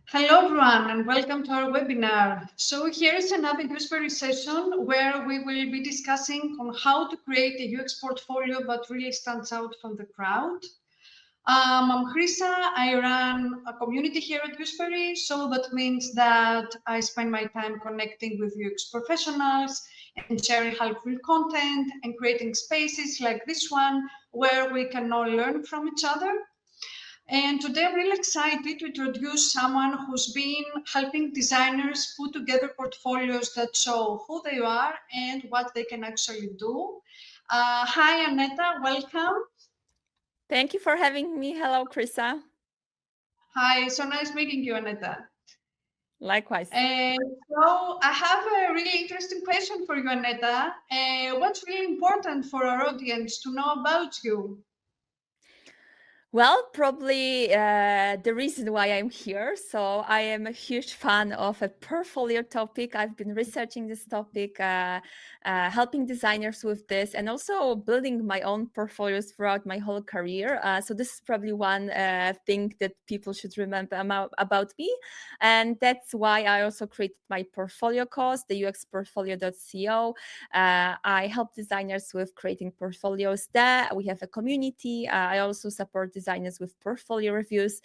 Hello everyone and welcome to our webinar. So here is another Useberry session where we will be discussing on how to create a UX portfolio that really stands out from the crowd. I'm Chrisa, I run a community here at Useberry, so that means that I spend my time connecting with UX professionals and sharing helpful content and creating spaces like this one where we can all learn from each other. And today I'm really excited to introduce someone who's been helping designers put together portfolios that show who they are and what they can actually do. Hi, Aneta, welcome. Thank you for having me. Hello, Krisa. Hi, so nice meeting you, Aneta. Likewise. And so I have a really interesting question for you, Aneta. What's really important for our audience to know about you? Well, probably the reason why I'm here. So I am a huge fan of a portfolio topic. I've been researching this topic, helping designers with this, and also building my own portfolios throughout my whole career. So this is probably one thing that people should remember about me, and that's why I also created my portfolio course, the uxportfolio.co. I help designers with creating portfolios there. We have a community. I also support designers with portfolio reviews.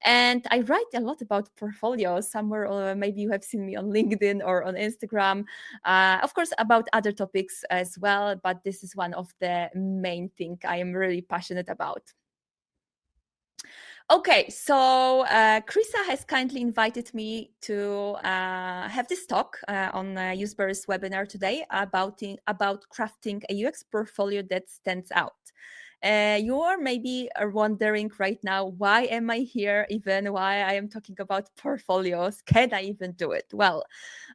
And I write a lot about portfolios somewhere, maybe you have seen me on LinkedIn or on Instagram. Of course, about other topics as well, but this is one of the main things I am really passionate about. Okay, so Krisa has kindly invited me to have this talk on Useberry's webinar today about crafting a UX portfolio that stands out. You are maybe wondering right now, why am I here, even why I am talking about portfolios? Can I even do it? Well,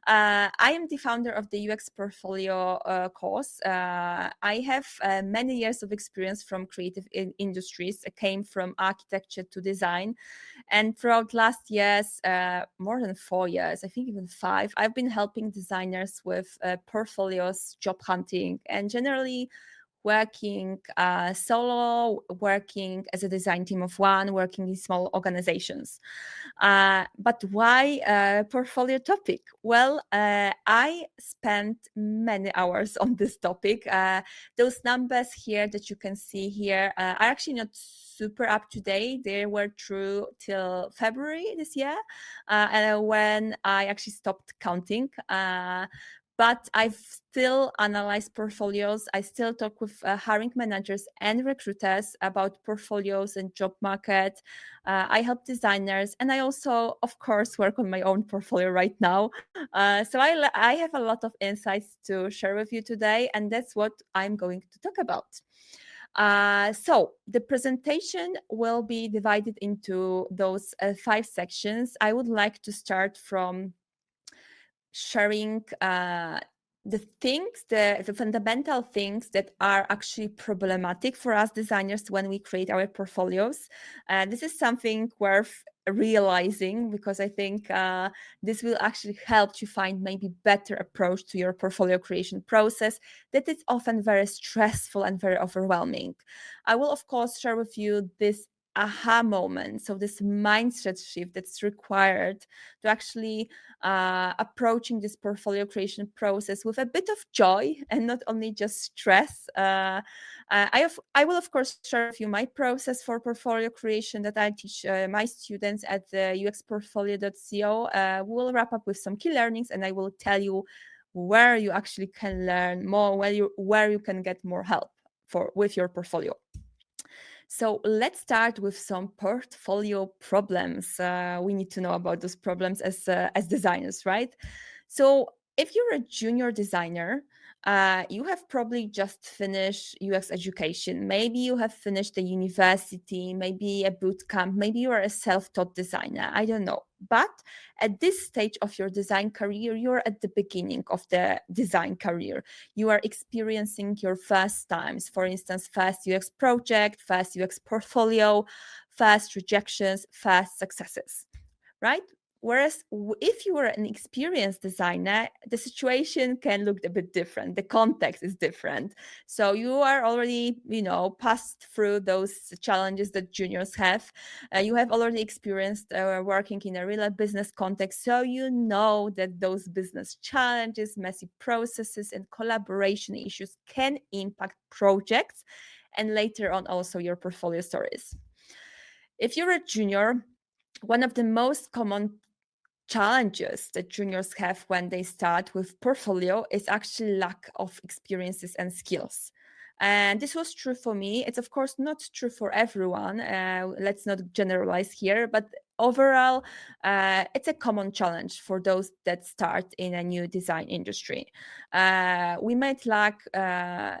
I am the founder of the UX portfolio course. I have many years of experience from creative industries. I came from architecture to design. And throughout last years, more than 4 years, I think even 5, I've been helping designers with portfolios, job hunting, and generally working solo, working as a design team of one, working in small organizations. But why a portfolio topic? Well, I spent many hours on this topic. Those numbers here that you can see here are actually not super up to date. They were true till February this year, and when I actually stopped counting. But I've still analyzed portfolios. I still talk with hiring managers and recruiters about portfolios and job market. I help designers, and I also, of course, work on my own portfolio right now. So I have a lot of insights to share with you today, and that's what I'm going to talk about. So the presentation will be divided into those 5 sections. I would like to start from sharing the fundamental things that are actually problematic for us designers when we create our portfolios. This is something worth realizing, because I think this will actually help you find maybe better approach to your portfolio creation process that is often very stressful and very overwhelming. I will of course share with you this aha moment, so this mindset shift that's required to actually approaching this portfolio creation process with a bit of joy and not only just stress. I will of course share with you my process for portfolio creation that I teach my students at the uxportfolio.co. We'll wrap up with some key learnings, and I will tell you where you actually can learn more, where you can get more help with your portfolio. So let's start with some portfolio problems. We need to know about those problems as designers, right? So if you're a junior designer, you have probably just finished UX education. Maybe you have finished a university, maybe a boot camp, maybe you are a self-taught designer. I don't know. But at this stage of your design career, you're at the beginning of the design career. You are experiencing your first times, for instance, first UX project, first UX portfolio, first rejections, first successes, right? Whereas if you were an experienced designer, the situation can look a bit different. The context is different. So you are already, passed through those challenges that juniors have. You have already experienced working in a real business context. So you know that those business challenges, messy processes, and collaboration issues can impact projects and later on also your portfolio stories. If you're a junior, one of the most common challenges that juniors have when they start with portfolio is actually lack of experiences and skills. And this was true for me. It's of course not true for everyone. Let's not generalize here, but overall, it's a common challenge for those that start in a new design industry. We might lack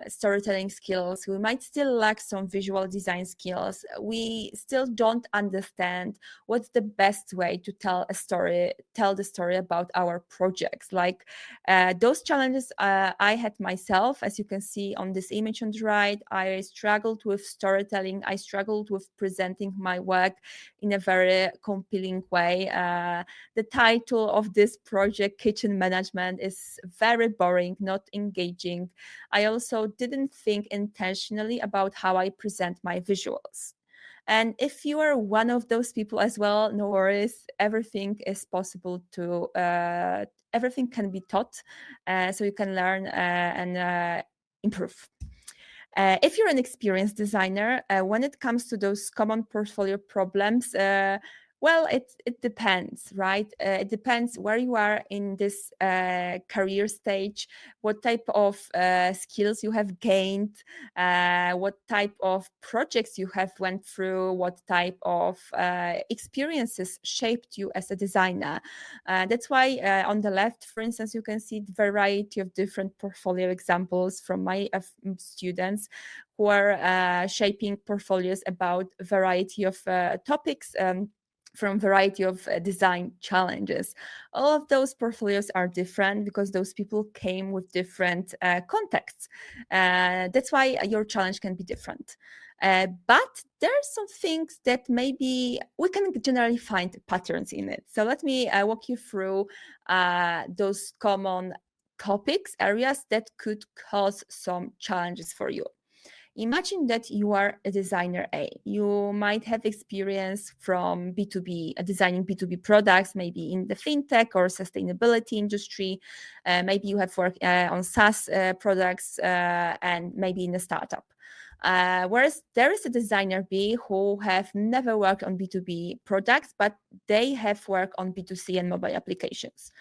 storytelling skills. We might still lack some visual design skills. We still don't understand what's the best way to tell the story about our projects. Like those challenges I had myself, as you can see on this image on the right. I struggled with storytelling. I struggled with presenting my work in a very compelling way. The title of this project, Kitchen Management, is very boring, not engaging. I also didn't think intentionally about how I present my visuals. And if you are one of those people as well, no worries. Everything is possible to, everything can be taught. So you can learn and improve. If you're an experienced designer, when it comes to those common portfolio problems, well, it depends, right? It depends where you are in this career stage, what type of skills you have gained, what type of projects you have went through, what type of experiences shaped you as a designer. That's why on the left, for instance, you can see the variety of different portfolio examples from my students who are shaping portfolios about a variety of topics. From variety of design challenges. All of those portfolios are different because those people came with different contexts. That's why your challenge can be different. But there are some things that maybe we can generally find patterns in it. So let me walk you through those common topics, areas that could cause some challenges for you. Imagine that you are a designer A. You might have experience from B2B, designing B2B products, maybe in the fintech or sustainability industry. Maybe you have worked on SaaS products and maybe in a startup. Whereas there is a designer B who have never worked on B2B products, but they have worked on B2C and mobile applications.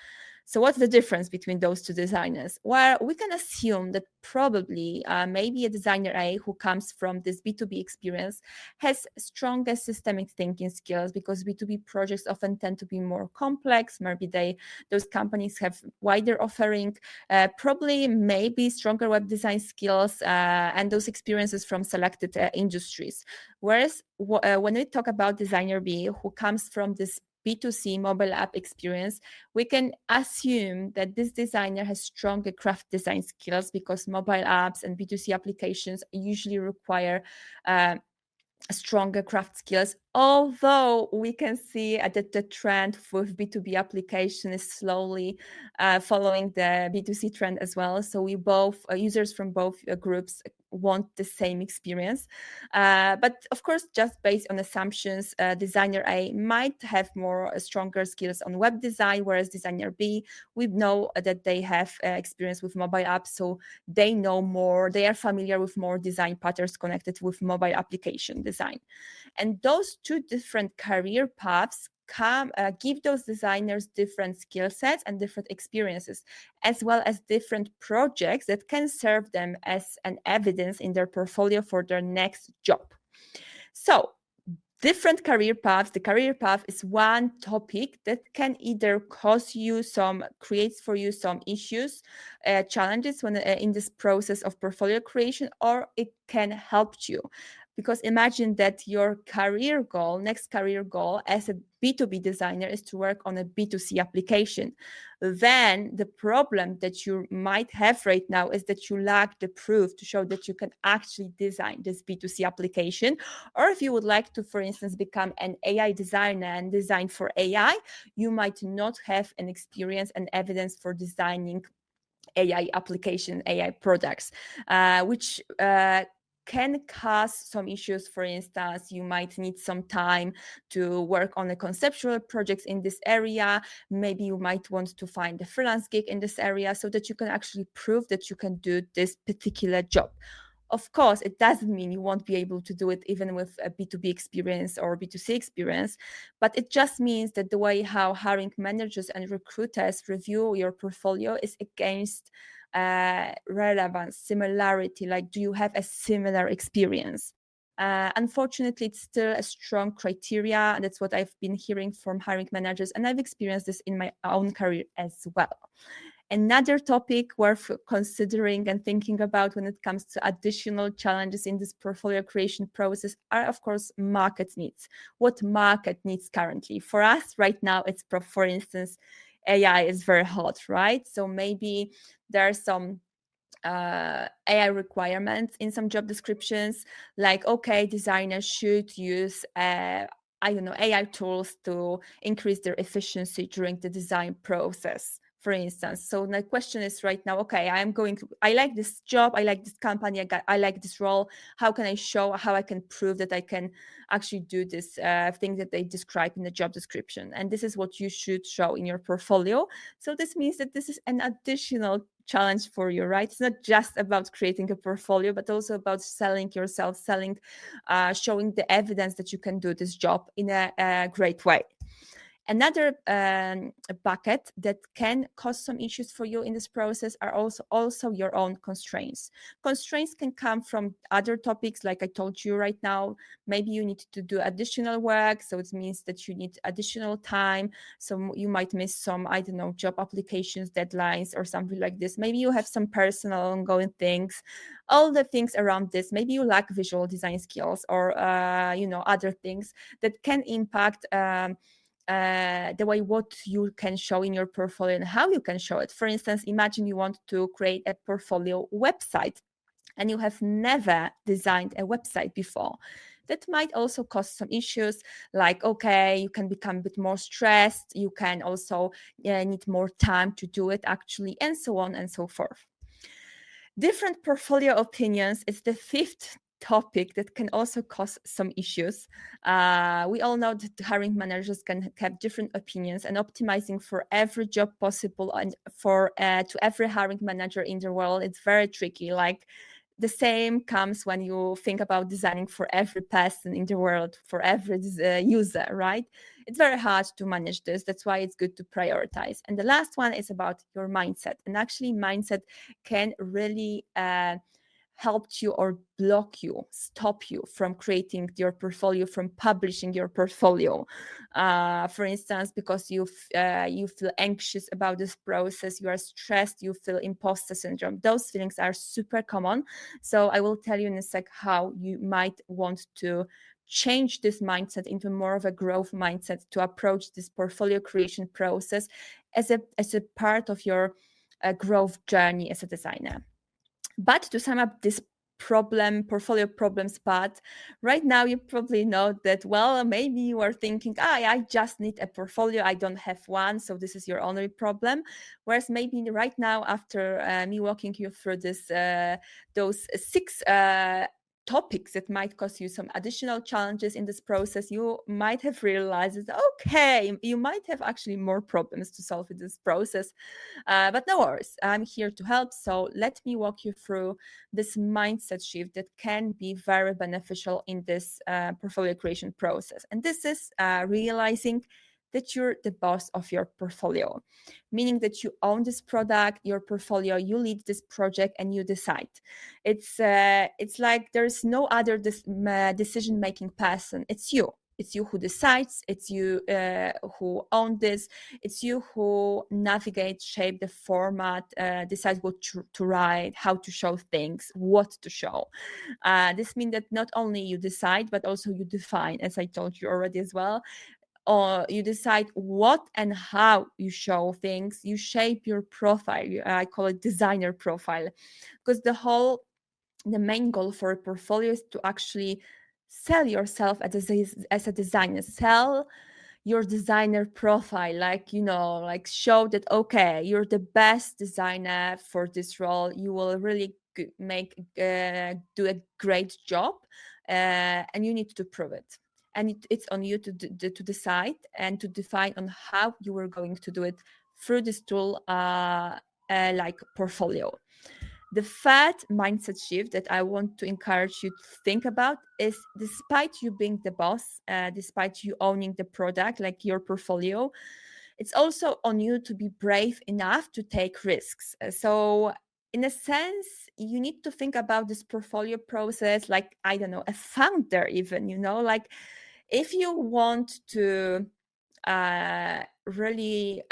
So what's the difference between those two designers? Well, we can assume that probably maybe a designer A who comes from this B2B experience has stronger systemic thinking skills because B2B projects often tend to be more complex. Maybe those companies have wider offering, probably maybe stronger web design skills and those experiences from selected industries. Whereas when we talk about designer B who comes from this B2C mobile app experience, we can assume that this designer has stronger craft design skills because mobile apps and B2C applications usually require stronger craft skills, although we can see that the trend with B2B application is slowly following the B2C trend as well. So we both, users from both groups want the same experience. But of course, just based on assumptions, designer A might have more stronger skills on web design, whereas designer B, we know that they have experience with mobile apps, so they know more, they are familiar with more design patterns connected with mobile application design. And those two different career paths give those designers different skill sets and different experiences, as well as different projects that can serve them as an evidence in their portfolio for their next job. So different career paths. The career path is one topic that can either creates for you some issues, challenges when in this process of portfolio creation, or it can help you. Because imagine that your career goal, next career goal as a B2B designer is to work on a B2C application. Then the problem that you might have right now is that you lack the proof to show that you can actually design this B2C application. Or if you would like to, for instance, become an AI designer and design for AI, you might not have an experience and evidence for designing AI application, AI products, which can cause some issues. For instance, you might need some time to work on a conceptual projects in this area. Maybe you might want to find a freelance gig in this area so that you can actually prove that you can do this particular job. Of course, it doesn't mean you won't be able to do it even with a B2B experience or B2C experience, but it just means that the way how hiring managers and recruiters review your portfolio is against relevance, similarity, like do you have a similar experience? Unfortunately, it's still a strong criteria, and that's what I've been hearing from hiring managers, and I've experienced this in my own career as well. Another topic worth considering and thinking about when it comes to additional challenges in this portfolio creation process are, of course, market needs. What market needs currently? For us right now, it's, for instance, AI is very hot, right? So maybe there are some AI requirements in some job descriptions, like, okay, designers should use I don't know, AI tools to increase their efficiency during the design process, for instance. So my question is right now, okay, I like this job, I like this company, I like this role. How can I show, how I can prove that I can actually do this thing that they describe in the job description? And this is what you should show in your portfolio. So this means that this is an additional challenge for you, right? It's not just about creating a portfolio, but also about selling yourself, showing the evidence that you can do this job in a great way. Another bucket that can cause some issues for you in this process are also your own constraints. Constraints can come from other topics, like I told you right now. Maybe you need to do additional work, so it means that you need additional time. So you might miss some, I don't know, job applications, deadlines, or something like this. Maybe you have some personal ongoing things, all the things around this. Maybe you lack visual design skills or other things that can impact the way what you can show in your portfolio and how you can show it. For instance, imagine you want to create a portfolio website and you have never designed a website before. That might also cause some issues, like, okay, you can become a bit more stressed, you can also need more time to do it actually, and so on and so forth. Different portfolio opinions is the fifth topic that can also cause some issues. We all know that hiring managers can have different opinions, and optimizing for every job possible and for to every hiring manager in the world, it's very tricky. Like, the same comes when you think about designing for every person in the world, for every user, right? It's very hard to manage this. That's why it's good to prioritize. And the last one is about your mindset. And actually, mindset can really help you or block you, stop you from creating your portfolio, from publishing your portfolio. For instance, because you feel anxious about this process, you are stressed, you feel imposter syndrome. Those feelings are super common. So I will tell you in a sec how you might want to change this mindset into more of a growth mindset to approach this portfolio creation process as a part of your growth journey as a designer. But to sum up this portfolio problems part, right now you probably know that, well, maybe you are thinking, I just need a portfolio, I don't have one, so this is your only problem. Whereas maybe right now, after me walking you through those six topics that might cause you some additional challenges in this process, you might have realized that, okay, you might have actually more problems to solve in this process. But no worries, I'm here to help. So let me walk you through this mindset shift that can be very beneficial in this portfolio creation process. And this is realizing that you're the boss of your portfolio, meaning that you own this product, your portfolio, you lead this project, and you decide. It's like there's no other decision-making person. It's you. It's you who decides, it's you who own this, it's you who navigate, shape the format, decide what to write, how to show things, what to show. This means that not only you decide, but also you define, as I told you already as well, or you decide what and how you show things. You shape your profile. I call it designer profile, because the main goal for a portfolio is to actually sell yourself as a designer, sell your designer profile, like, like show that, okay, you're the best designer for this role. You will really do a great job, and you need to prove it. And it's on you to decide and to define on how you are going to do it through this tool, like portfolio. The third mindset shift that I want to encourage you to think about is, despite you being the boss, despite you owning the product, like your portfolio, it's also on you to be brave enough to take risks. So in a sense, you need to think about this portfolio process like, I don't know, a founder even, like if you want to really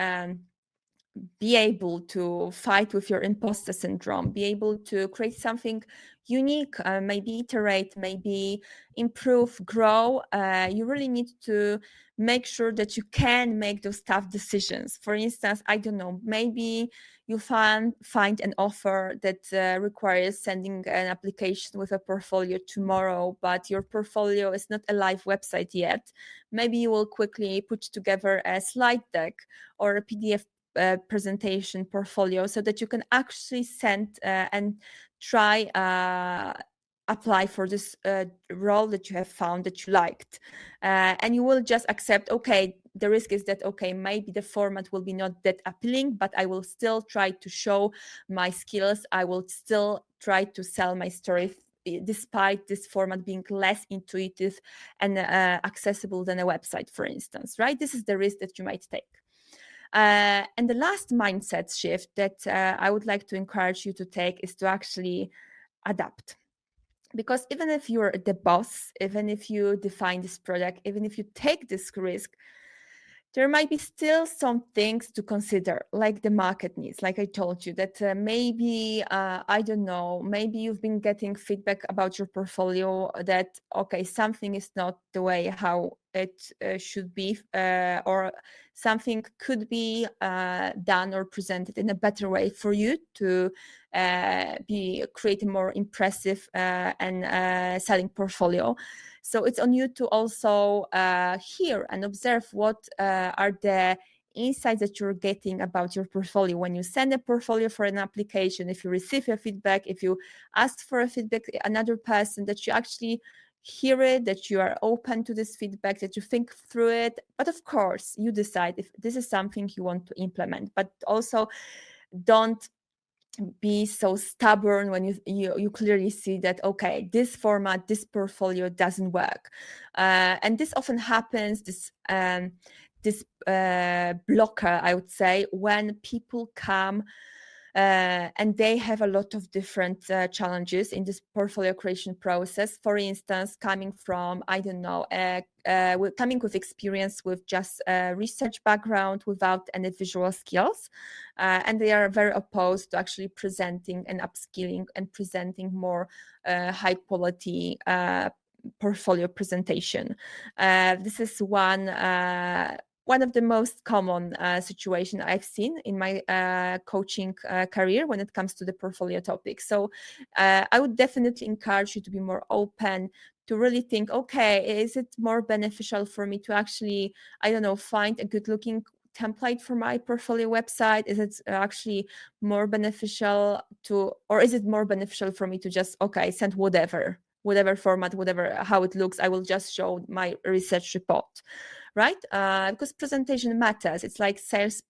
be able to fight with your imposter syndrome, be able to create something unique, maybe iterate, maybe improve, grow, you really need to make sure that you can make those tough decisions. For instance, I don't know, maybe you find an offer that requires sending an application with a portfolio tomorrow, but your portfolio is not a live website yet. Maybe you will quickly put together a slide deck or a PDF presentation portfolio so that you can actually send and try apply for this role that you have found that you liked, and you will just accept, okay, the risk is that, okay, maybe the format will be not that appealing, but I will still try to show my skills. I will still try to sell my story despite this format being less intuitive and accessible than a website, for instance, right? This is the risk that you might take. And the last mindset shift that I would like to encourage you to take is to actually adapt. Because even if you're the boss, even if you define this product, even if you take this risk, there might be still some things to consider, like the market needs. Like I told you, that maybe, I don't know, maybe you've been getting feedback about your portfolio that, okay, something is not the way how it should be, or something could be done or presented in a better way for you to create a more impressive and selling portfolio. So it's on you to also hear and observe what are the insights that you're getting about your portfolio when you send a portfolio for an application. If you receive a feedback, if you ask for a feedback, another person, that you actually hear it, that you are open to this feedback, that you think through it. But of course, you decide if this is something you want to implement. But also, don't be so stubborn when you clearly see that, okay, this format, this portfolio doesn't work, and this often happens, this blocker, I would say, when people come and they have a lot of different challenges in this portfolio creation process. For instance, coming from, I don't know, coming with experience with just a research background without any visual skills, and they are very opposed to actually presenting and upskilling and presenting more high quality portfolio presentation. This is one of the most common situation I've seen in my coaching career when it comes to the portfolio topic. So I would definitely encourage you to be more open, to really think, okay, is it more beneficial for me to actually, I don't know, find a good looking template for my portfolio website? Is it actually more beneficial or is it more beneficial for me to just, okay, send whatever format, whatever, how it looks, I will just show my research report, right? Because presentation matters. It's like sales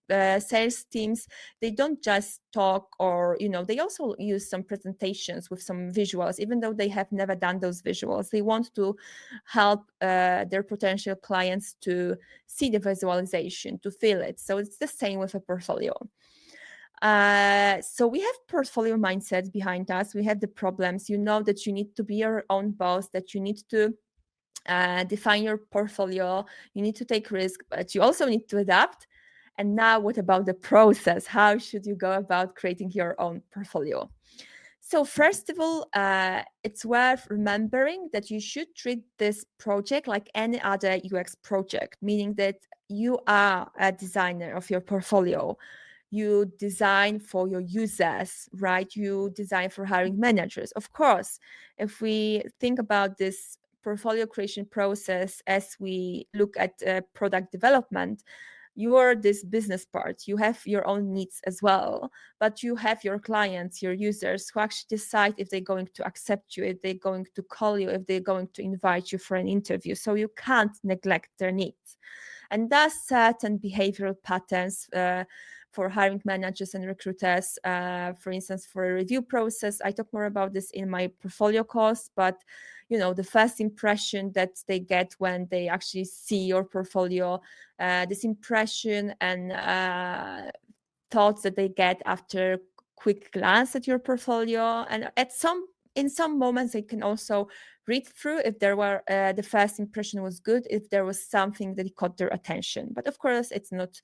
teams, they don't just talk, or, they also use some presentations with some visuals, even though they have never done those visuals. They want to help their potential clients to see the visualization, to feel it. So it's the same with a portfolio. So we have portfolio mindset behind us. We have the problems, that you need to be your own boss, that you need to define your portfolio, you need to take risk, but you also need to adapt. And now what about the process? How should you go about creating your own portfolio? So first of all, it's worth remembering that you should treat this project like any other UX project, meaning that you are a designer of your portfolio. You design for your users, right? You design for hiring managers. Of course, if we think about this portfolio creation process as we look at product development, you are this business part, you have your own needs as well, but you have your clients, your users, who actually decide if they're going to accept you, if they're going to call you, if they're going to invite you for an interview. So you can't neglect their needs. And thus certain behavioral patterns for hiring managers and recruiters, for instance, for a review process. I talk more about this in my portfolio course, but the first impression that they get when they actually see your portfolio, this impression and thoughts that they get after quick glance at your portfolio, and in some moments they can also read through if there were the first impression was good, if there was something that caught their attention. But of course it's not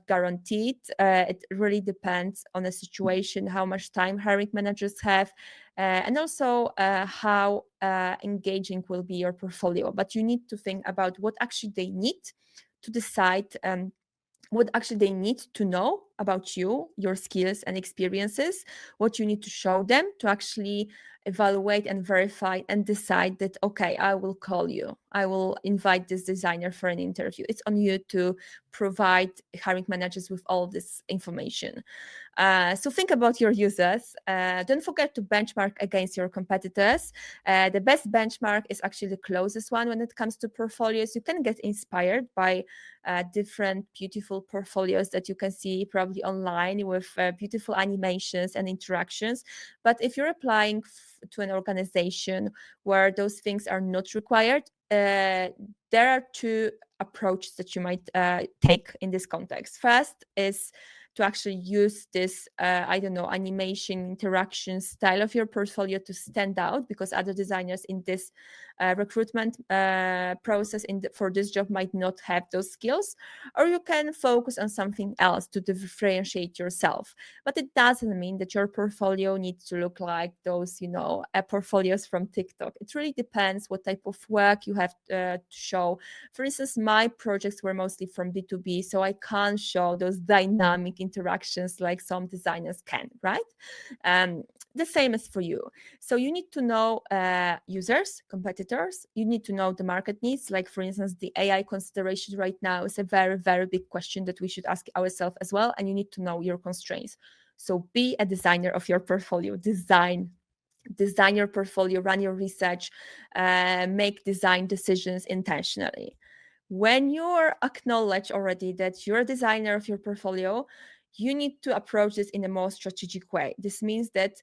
guaranteed. It really depends on the situation, how much time hiring managers have, and also how engaging will be your portfolio. But you need to think about what actually they need to decide, what actually they need to know about you, your skills and experiences, what you need to show them to actually evaluate and verify and decide that, okay, I will call you, I will invite this designer for an interview. It's on you to provide hiring managers with all this information. So think about your users. Don't forget to benchmark against your competitors. The best benchmark is actually the closest one when it comes to portfolios. You can get inspired by different beautiful portfolios that you can see probably online with beautiful animations and interactions. But if you're applying to an organization where those things are not required, there are two approaches that you might take in this context. First is to actually use this, animation, interaction style of your portfolio to stand out, because other designers in this recruitment process for this job might not have those skills. Or you can focus on something else to differentiate yourself. But it doesn't mean that your portfolio needs to look like those, portfolios from TikTok. It really depends what type of work you have to show. For instance, my projects were mostly from B2B, so I can't show those dynamic interactions like some designers can, right? The same is for you. So you need to know users, competitors. You need to know the market needs. Like, for instance, the AI consideration right now is a very, very big question that we should ask ourselves as well. And you need to know your constraints. So be a designer of your portfolio. Design your portfolio, run your research, make design decisions intentionally. When you're acknowledged already that you're a designer of your portfolio, you need to approach this in a more strategic way. This means that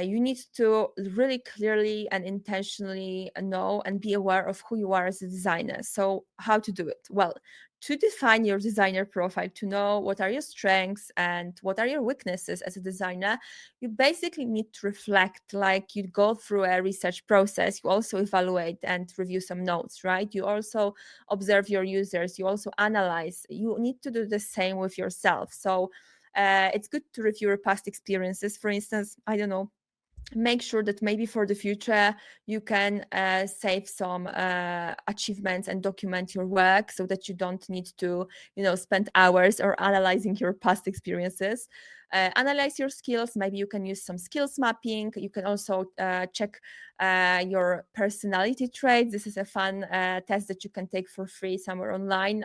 you need to really clearly and intentionally know and be aware of who you are as a designer. So how to do it? Well, to define your designer profile, to know what are your strengths and what are your weaknesses as a designer, you basically need to reflect, like you go through a research process. You also evaluate and review some notes, right? You also observe your users. You also analyze. You need to do the same with yourself. So it's good to review your past experiences. For instance, make sure that maybe for the future you can save some achievements and document your work, so that you don't need to spend hours or analyzing your past experiences. Analyze your skills. Maybe you can use some skills mapping. You can also check your personality traits. This is a fun test that you can take for free somewhere online.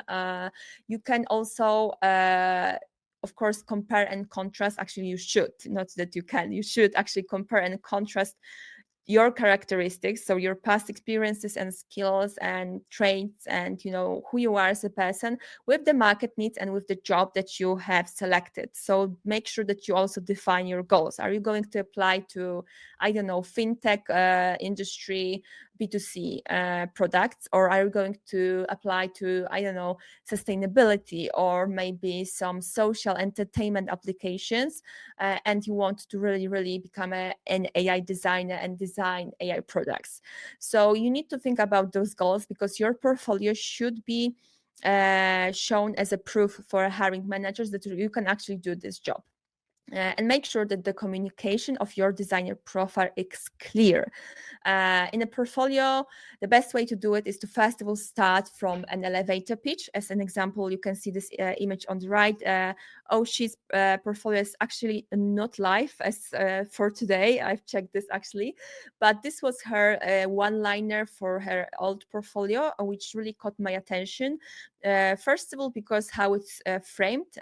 You can also of course, compare and contrast. Actually, you should, not that you can, you should actually compare and contrast your characteristics, so your past experiences and skills and traits and who you are as a person, with the market needs and with the job that you have selected. So make sure that you also define your goals. Are you going to apply to fintech industry? B2C products, or are you going to apply to, I don't know, sustainability or maybe some social entertainment applications, and you want to really become an AI designer and design AI products. So you need to think about those goals, because your portfolio should be shown as a proof for hiring managers that you can actually do this job. And make sure that the communication of your designer profile is clear. In a portfolio, the best way to do it is to first of all start from an elevator pitch. As an example, you can see this image on the right. She's portfolio is actually not live as for today. I've checked this actually, but this was her one-liner for her old portfolio, which really caught my attention. First of all, because how it's framed.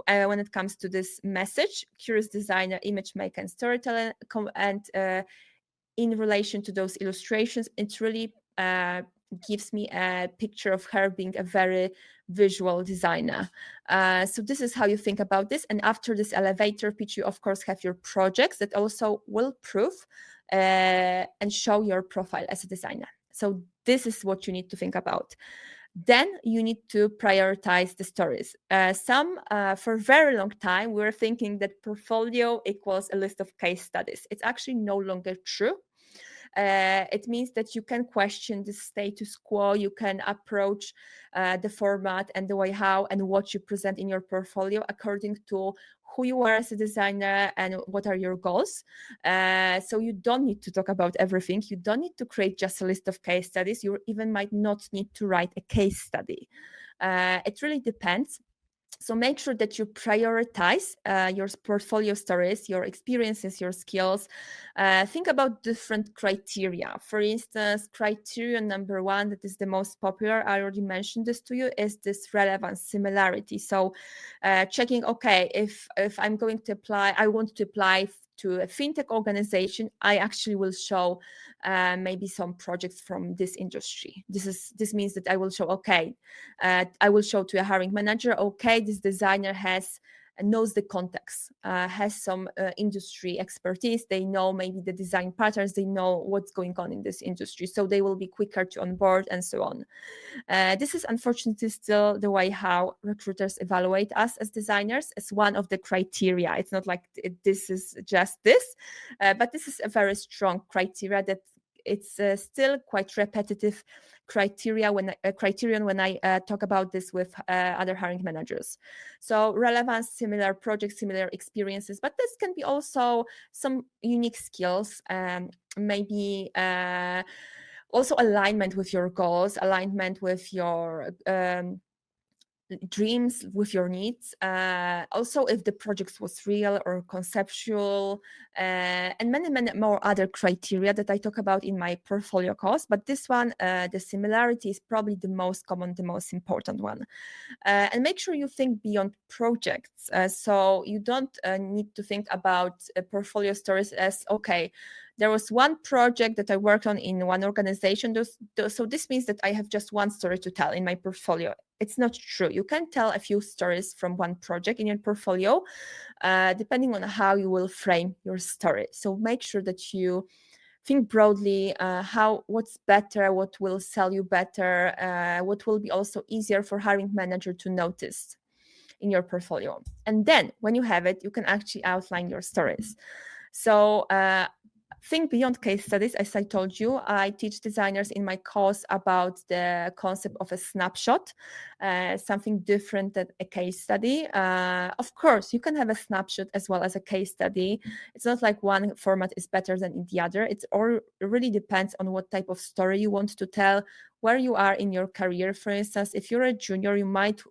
When it comes to this message, curious designer, image maker, and storyteller, and in relation to those illustrations, it really gives me a picture of her being a very visual designer. So this is how you think about this. And after this elevator pitch, you of course have your projects that also will prove and show your profile as a designer. So this is what you need to think about. Then you need to prioritize the stories. For a very long time, we were thinking that portfolio equals a list of case studies. It's actually no longer true. It means that you can question the status quo, you can approach the format and the way how and what you present in your portfolio according to who you are as a designer and what are your goals. So you don't need to talk about everything. You don't need to create just a list of case studies. You even might not need to write a case study. It really depends. So make sure that you prioritize your portfolio stories, your experiences, your skills. Think about different criteria. For instance, criterion number one, that is the most popular, I already mentioned this to you, is this relevance, similarity. So checking, okay, if I'm going to apply, I want to apply to a fintech organization, I actually will show maybe some projects from this industry. This means that I will show, okay, I will show to a hiring manager, okay, this designer knows the context, has some industry expertise. They know maybe the design patterns, they know what's going on in this industry, so they will be quicker to onboard and so on. This is unfortunately still the way how recruiters evaluate us as designers, as one of the criteria. It's not like this is just this, but this is a very strong criteria that it's still quite repetitive criterion when I talk about this with other hiring managers. So relevance, similar projects, similar experiences, but this can be also some unique skills, maybe also alignment with your goals, alignment with your dreams, with your needs. Also, if the project was real or conceptual, and many more other criteria that I talk about in my portfolio course. But this one, the similarity, is probably the most common, the most important one. And make sure you think beyond projects. So you don't need to think about portfolio stories as, okay, there was one project that I worked on in one organization. So this means that I have just one story to tell in my portfolio. It's not true. You can tell a few stories from one project in your portfolio, depending on how you will frame your story. So make sure that you think broadly, what's better, what will sell you better, what will be also easier for hiring manager to notice in your portfolio. And then when you have it, you can actually outline your stories. So think beyond case studies. As I told you, I teach designers in my course about the concept of a snapshot, something different than a case study. Of course, you can have a snapshot as well as a case study. It's not like one format is better than the other. It really depends on what type of story you want to tell, where you are in your career. For instance, if you're a junior, you might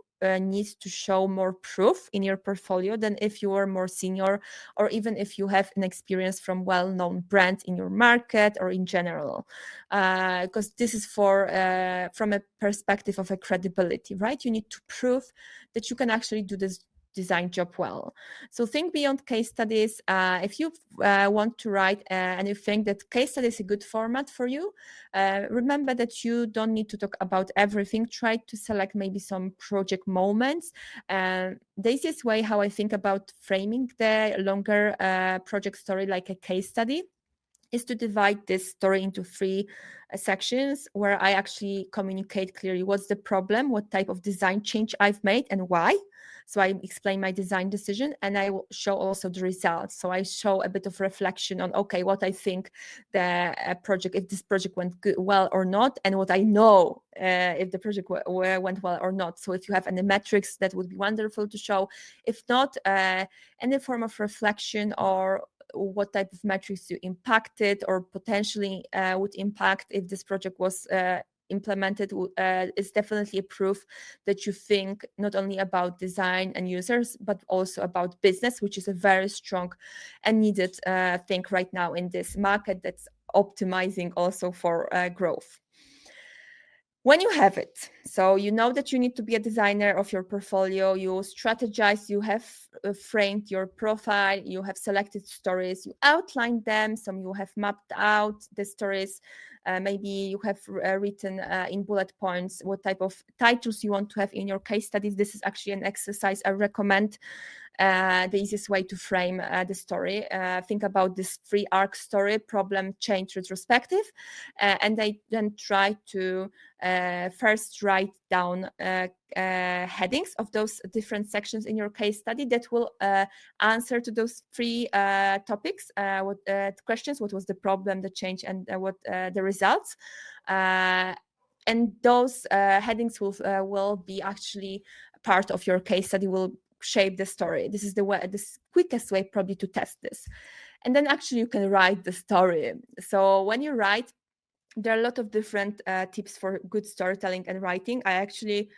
need to show more proof in your portfolio than if you are more senior, or even if you have an experience from well-known brands in your market or in general, because this is from a perspective of a credibility, right? You need to prove that you can actually do this design job well. So think beyond case studies. If you want to write and you think that case study is a good format for you, remember that you don't need to talk about everything. Try to select maybe some project moments. The easiest way how I think about framing the longer project story like a case study is to divide this story into three sections where I actually communicate clearly what's the problem, what type of design change I've made, and why. So I explain my design decision, and I will show also the results. So I show a bit of reflection on, okay, what I think the project, if this project went well or not, and what I know if the project went well or not. So if you have any metrics, that would be wonderful to show. If not, any form of reflection or what type of metrics you impacted or potentially would impact if this project was implemented is definitely a proof that you think not only about design and users, but also about business, which is a very strong and needed thing right now in this market that's optimizing also for growth. When you have it, so you know that you need to be a designer of your portfolio, you strategize, you have framed your profile, you have selected stories, you outlined them, some you have mapped out the stories, maybe you have written in bullet points what type of titles you want to have in your case studies. This is actually an exercise I recommend. The easiest way to frame the story. Think about this 3-arc story: problem, change, retrospective, and I then try to first write down headings of those different sections in your case study that will answer to those 3 topics, what questions: what was the problem, the change, and what the results. And those headings will be actually part of your case study, will shape the story. This is the quickest way probably to test this. And then actually you can write the story. So when you write, there are a lot of different tips for good storytelling and writing. I actually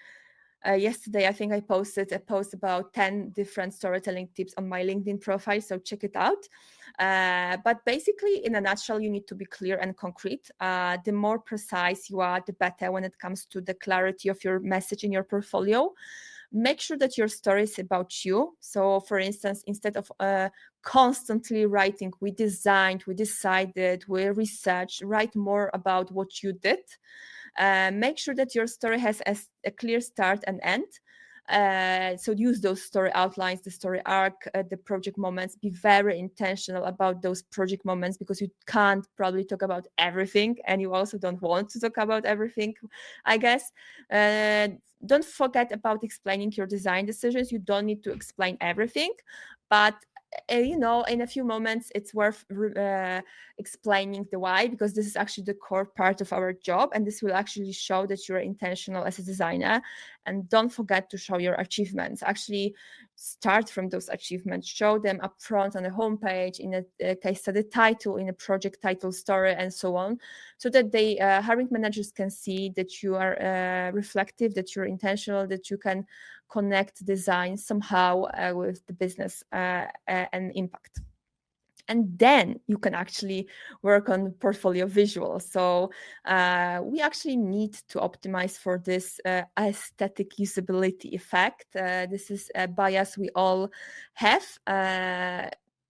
yesterday, I think I posted a post about 10 different storytelling tips on my LinkedIn profile, so check it out. But basically, in a nutshell, you need to be clear and concrete. The more precise you are, the better when it comes to the clarity of your message in your portfolio. Make sure that your story is about you. So, for instance, instead of constantly writing, we designed, we decided, we researched, write more about what you did. Make sure that your story has a clear start and end. So use those story outlines, the story arc, the project moments. Be very intentional about those project moments, because you can't probably talk about everything, and you also don't want to talk about everything, I guess. Don't forget about explaining your design decisions. You don't need to explain everything, but in a few moments it's worth explaining the why, because this is actually the core part of our job, and this will actually show that you're intentional as a designer. And don't forget to show your achievements. Actually start from those achievements, show them up front on the homepage, in a case study title, in a project title, story, and so on, so that the hiring managers can see that you are reflective, that you're intentional, that you can connect design somehow with the business and impact. And then you can actually work on portfolio visuals. So we actually need to optimize for this aesthetic usability effect. This is a bias we all have.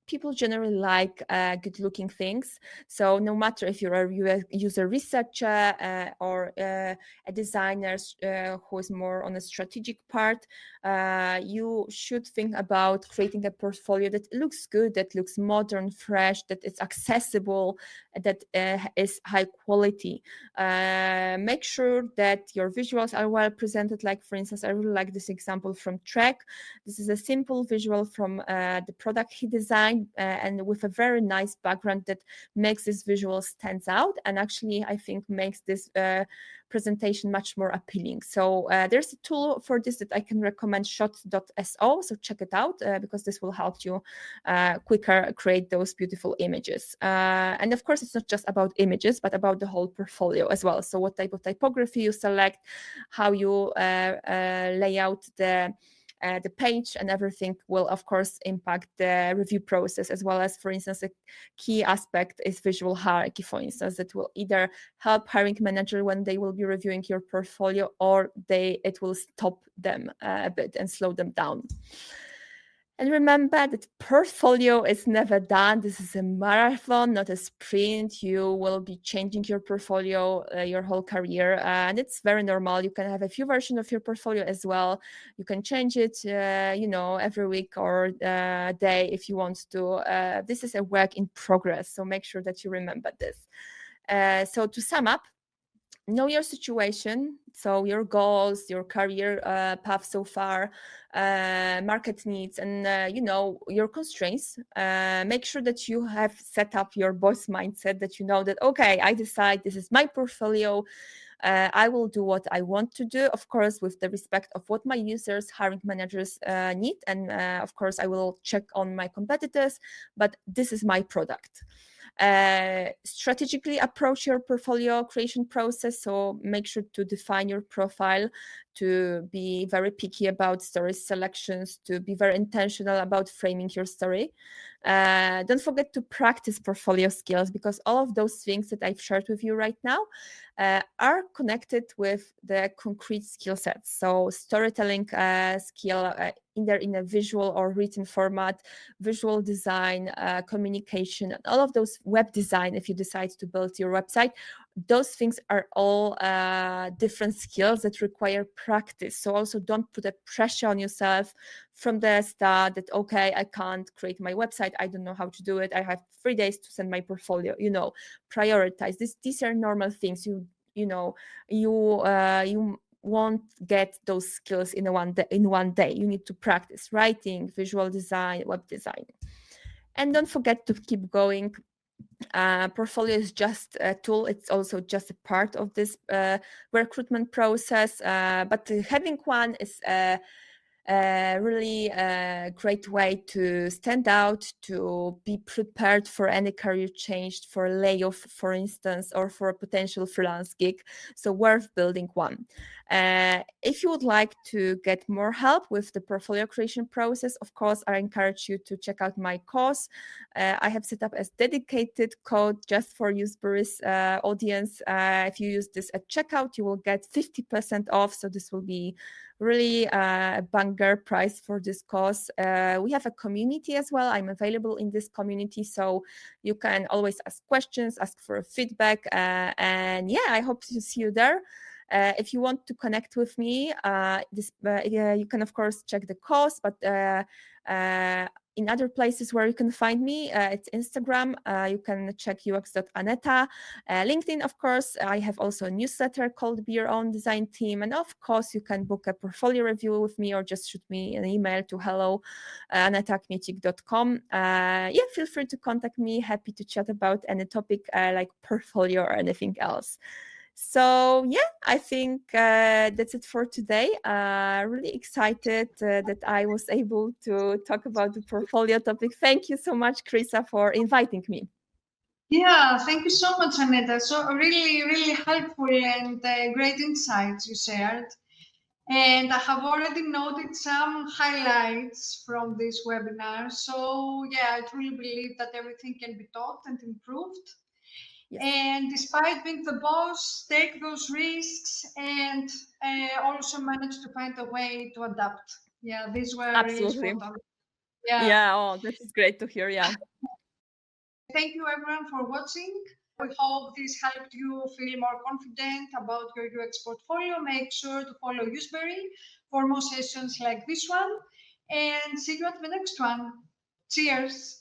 People generally like good looking things. So no matter if you're a user researcher or a designer who is more on a strategic part, you should think about creating a portfolio that looks good, that looks modern, fresh, that is accessible, that is high quality. Make sure that your visuals are well presented. Like, for instance, I really like this example from Trek. This is a simple visual from the product he designed, and with a very nice background that makes this visual stands out, and actually I think makes this presentation much more appealing. So there's a tool for this that I can recommend, shots.so, so check it out because this will help you quicker create those beautiful images. And of course, it's not just about images, but about the whole portfolio as well. So what type of typography you select, how you lay out the page, and everything will of course impact the review process, as well as, for instance, a key aspect is visual hierarchy, for instance, that will either help hiring manager when they will be reviewing your portfolio, or it will stop them a bit and slow them down. And remember that portfolio is never done. This is a marathon, not a sprint. You will be changing your portfolio your whole career, and it's very normal. You can have a few versions of your portfolio as well. You can change it, every week or day if you want to. This is a work in progress, so make sure that you remember this. So to sum up, know your situation, so your goals, your career path so far, market needs, and your constraints. Make sure that you have set up your boss mindset, that you know that, okay, I decide this is my portfolio. I will do what I want to do, of course, with the respect of what my users, hiring managers need. And of course, I will check on my competitors, but this is my product. Strategically approach your portfolio creation process. So make sure to define your profile, to be very picky about story selections, to be very intentional about framing your story. Don't forget to practice portfolio skills, because all of those things that I've shared with you right now are connected with the concrete skill sets. So storytelling skill, either in a visual or written format, visual design, communication, and all of those, web design, if you decide to build your website. Those things are all different skills that require practice. So also don't put a pressure on yourself from the start that, okay, I can't create my website, I don't know how to do it, I have 3 days to send my portfolio. Prioritize this. These are normal things. You won't get those skills in one day. You need to practice writing, visual design, web design. And don't forget to keep going. Portfolio is just a tool. It's also just a part of this recruitment process. But having one is really a great way to stand out, to be prepared for any career change, for layoff, for instance, or for a potential freelance gig. So worth building one. If you would like to get more help with the portfolio creation process, of course, I encourage you to check out my course. I have set up a dedicated code just for Useberry's audience. If you use this at checkout, you will get 50% off. So this will be really a banger price for this course. We have a community as well. I'm available in this community, so you can always ask questions, ask for feedback, and yeah, I hope to see you there. If you want to connect with me, you can of course check the course, but in other places where you can find me, it's Instagram. You can check ux.aneta. LinkedIn, of course. I have also a newsletter called Be Your Own Design Team. And of course, you can book a portfolio review with me or just shoot me an email to hello@anetakmiecik.com. Yeah, feel free to contact me. Happy to chat about any topic like portfolio or anything else. So yeah, I think that's it for today. Really excited that I was able to talk about the portfolio topic. Thank you so much, Krisa, for inviting me. Yeah, thank you so much, Aneta. So really, really helpful and great insights you shared. And I have already noted some highlights from this webinar. So yeah, I truly believe that everything can be taught and improved. Yes. And despite being the boss, take those risks and also manage to find a way to adapt. Yeah, these were Absolutely. really spot on. Yeah. Yeah, oh, this is great to hear. Yeah. Thank you everyone for watching. We hope this helped you feel more confident about your UX portfolio. Make sure to follow Useberry for more sessions like this one, and see you at the next one. Cheers.